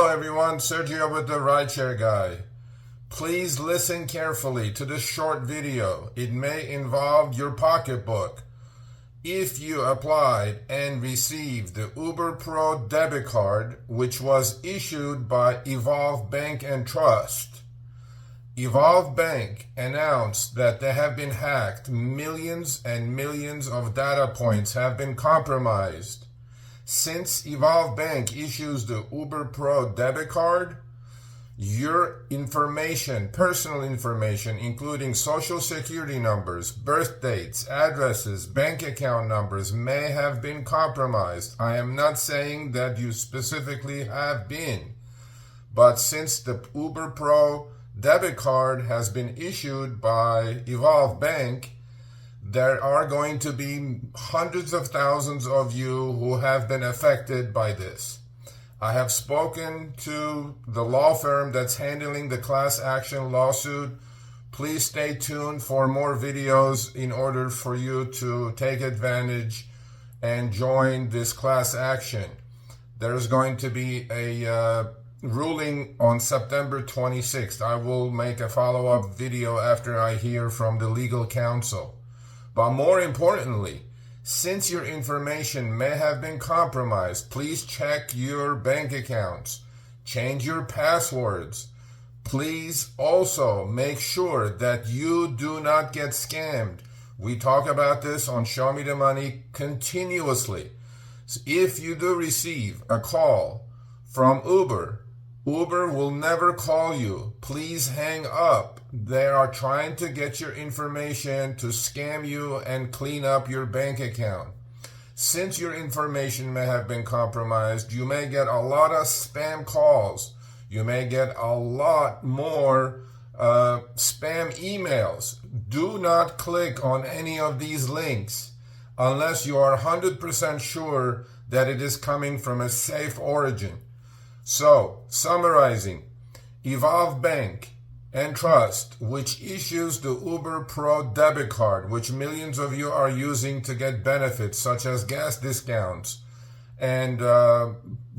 Hello everyone, Sergio with the RideShare Guy. Please listen carefully to this short video. It may involve your pocketbook. If you applied and received the Uber Pro debit card, which was issued by Evolve Bank and Trust, Evolve Bank announced that they have been hacked. Millions and millions of data points have been compromised. Since Evolve Bank issues the Uber Pro debit card, your information, personal information, including social security numbers, birth dates, addresses, bank account numbers, may have been compromised. I am not saying that you specifically have been, but since the Uber Pro debit card has been issued by Evolve Bank, there are going to be hundreds of thousands of you who have been affected by this. I have spoken to the law firm that's handling the class action lawsuit. Please stay tuned for more videos in order for you to take advantage and join this class action. There's going to be a ruling on September 26th. I will make a follow-up video after I hear from the legal counsel. But more importantly, since your information may have been compromised, please check your bank accounts, change your passwords. Please also make sure that you do not get scammed. We talk about this on Show Me the Money continuously. So if you do receive a call from Uber will never call you. Please hang up. They are trying to get your information to scam you and clean up your bank account. Since your information may have been compromised, you may get a lot of spam calls. You may get a lot more spam emails. Do not click on any of these links unless you are 100% sure that it is coming from a safe origin. So, summarizing, Evolve Bank and Trust, which issues the Uber Pro debit card, which millions of you are using to get benefits such as gas discounts and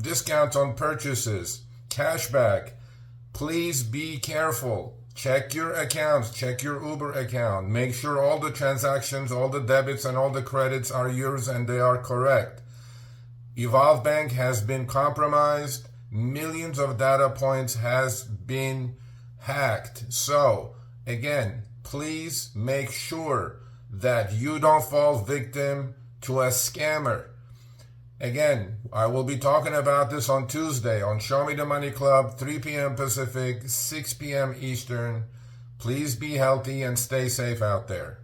discounts on purchases, cashback. Please be careful. Check your accounts, check your Uber account. Make sure all the transactions, all the debits and all the credits are yours and they are correct. Evolve Bank has been compromised. Millions of data points has been hacked. So, again, please make sure that you don't fall victim to a scammer. Again, I will be talking about this on Tuesday on Show Me the Money Club, 3 p.m. Pacific, 6 p.m. Eastern. Please be healthy and stay safe out there.